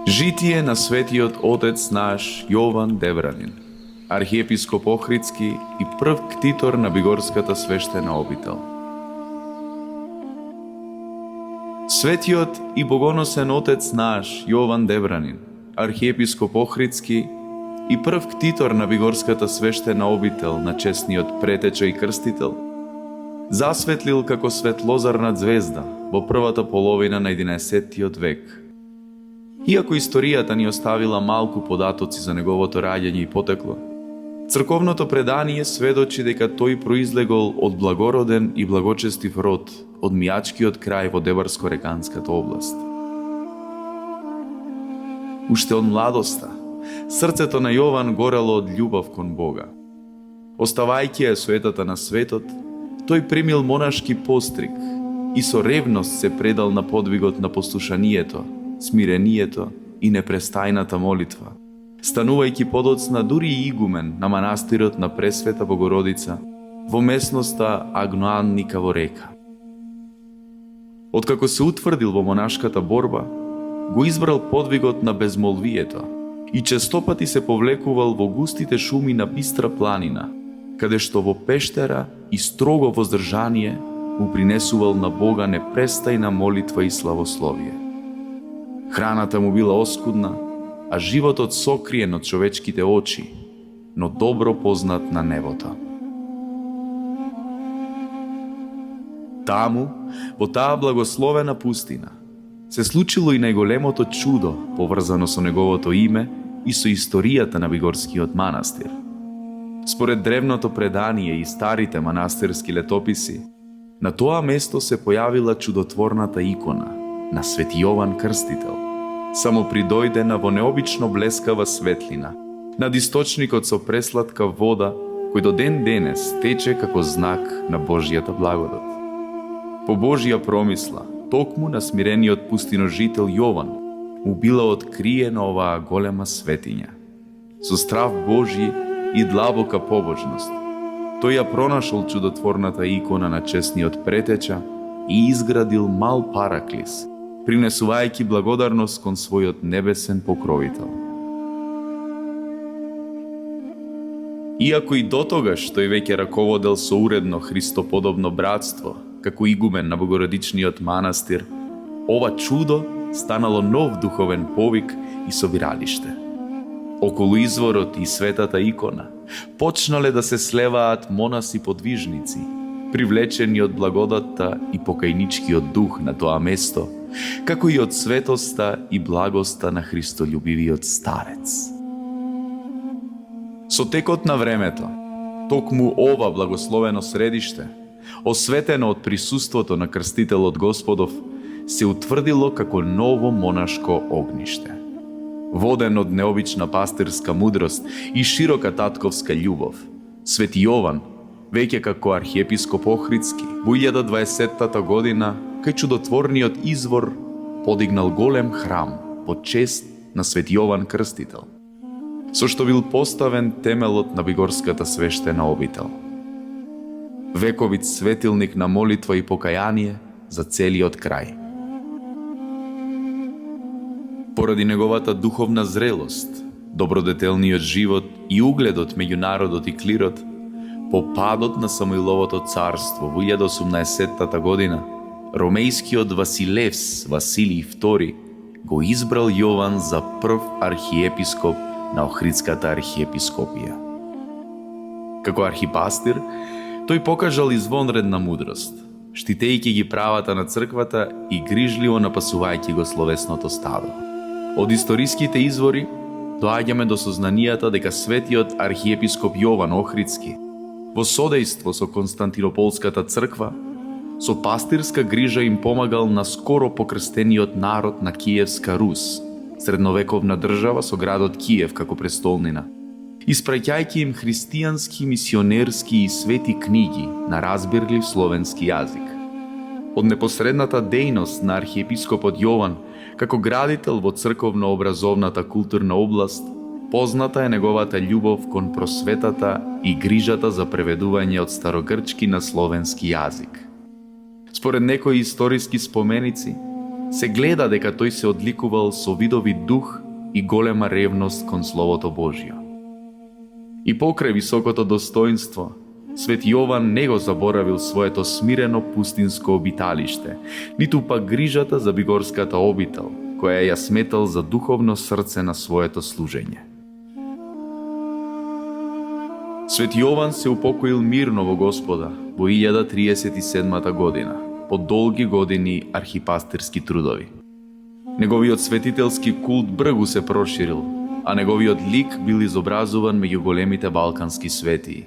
Житие на светиот отец наш Јован Девранин, архиепископ Охридски и прв ктитор на Бигорската свештена обител. Светиот и богоносен отец наш Јован Девранин, архиепископ Охридски и прв ктитор на Бигорската свештена обител на честниот претеча и крстител, засветлил како светлозарна звезда во првата половина на 11 век. Иако историјата ни оставила малку податоци за неговото раѓање и потекло, црковното предание сведочи дека тој произлегол од благороден и благочестив род од Мијачкиот крај во Дебарско-реканската област. Уште од младоста, срцето на Јован горело од љубов кон Бога. Оставајќи ја суетата на светот, тој примил монашки постриг и со ревност се предал на подвигот на послушанието, смирението и непрестајната молитва, станувајќи подоцна дури и игумен на манастирот на Пресвета Богородица во местноста Агноанника во Река. Откако се утврдил во монашката борба, го избрал подвигот на безмолвието и честопати се повлекувал во густите шуми на Бистра планина, каде што во пештера и строго воздржание му принесувал на Бога непрестајна молитва и славословие. Храната му била оскудна, а животот сокриен од човечките очи, но добро познат на небото. Таму, во таа благословена пустина, се случило и најголемото чудо поврзано со неговото име и со историјата на Бигорскиот манастир. Според древното предание и старите манастирски летописи, на тоа место се појавила чудотворната икона на Свети Јован Крстител, само придојдена во необично блескава светлина, над источникот со пресладка вода, кој до ден денес тече како знак на Божјата благодат. По Божја промисла, токму на смирениот пустиножител Јован, му била откриена оваа голема светиња. Со страв Божји и длабока побожност, тој ја пронашол чудотворната икона на честниот претеча и изградил мал параклис, принесувајќи благодарност кон својот небесен покровител. Иако и дотогаш тој веќе раководел со уредно христоподобно братство, како игумен на Богородичниот манастир, ова чудо станало нов духовен повик и собиралиште. Околу изворот и светата икона почнале да се слеваат монаси-подвижници, привлечени од благодатта и покајничкиот дух на тоа место, како и од светоста и благоста на христолюбивиот старец. Со текот на времето, токму ова благословено средиште, осветено од присуството на Крстителот Господов, се утврдило како ново монашко огниште. Воден од необична пастирска мудрост и широка татковска љубов, Свети Јован, веќе како архиепископ Охридски, во 1020 година, кај чудотворниот извор, подигнал голем храм во чест на Свети Јован Крстител, со што бил поставен темелот на Бигорската свештена обител. Вековит светилник на молитва и покаяние за целиот крај. Поради неговата духовна зрелост, добродетелниот живот и угледот меѓу народот и клирот, по падот на Самуиловото царство во 1018 година, ромејскиот Василевс Василий II го избрал Јован за прв архиепископ на Охридската архиепископија. Како архипастир, тој покажал извонредна мудрост, штитејќи ги правата на црквата и грижливо напасувајќи го словесното стадо. Од историските извори доаѓаме до сознанијата дека светиот архиепископ Јован Охридски, во содејство со Константинополската црква, со пастирска грижа им помагал на скоро покрстениот народ на Киевска Рус, средновековна држава со градот Киев како престолнина, испраќајќи им христијански, мисионерски и свети книги на разбирлив словенски јазик. Од непосредната дејност на архиепископот Јован како градител во црковно-образовната културна област, позната е неговата љубов кон просветата и грижата за преведување од старогрчки на словенски јазик. Според некои историски споменици, се гледа дека тој се одликувал со видови дух и голема ревност кон Словото Божјо. И покрај високото достоинство, Свет Јован не го заборавил своето смирено пустинско обиталиште, ниту пак грижата за бигорската обител, која ја сметал за духовно срце на своето служење. Свет Јован се упокоил мирно во Господа во 1037 година, по долги години архипастирски трудови. Неговиот светителски култ бргу се проширил, а неговиот лик бил изобразуван меѓу големите балкански светии.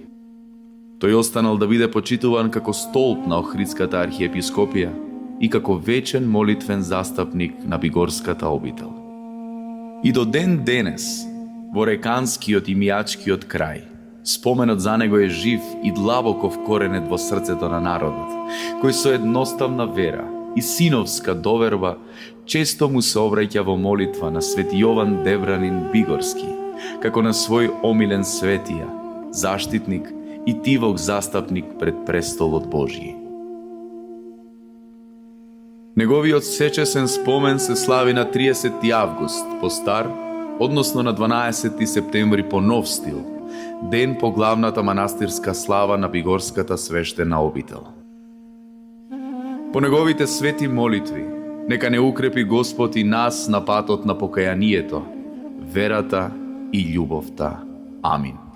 Тој останал да биде почитуван како столб на Охридската архиепископија и како вечен молитвен застапник на бигорската обител. И до ден денес, во Реканскиот и Мијачкиот крај, споменот за него е жив и длабоко вкоренет во срцето на народот, кој со едноставна вера и синовска доверба често му се обраќа во молитва на Свет Јован Дебранин Бигорски, како на свој омилен светија, заштитник и тивок застапник пред престолот Божји. Неговиот сечесен спомен се слави на 30 август по стар, односно на 12 септември по нов стил, ден по главната манастирска слава на бигорската свештена обител. По неговите свети молитви, нека не укрепи Господ и нас на патот на покајанието, верата и љубовта. Амин.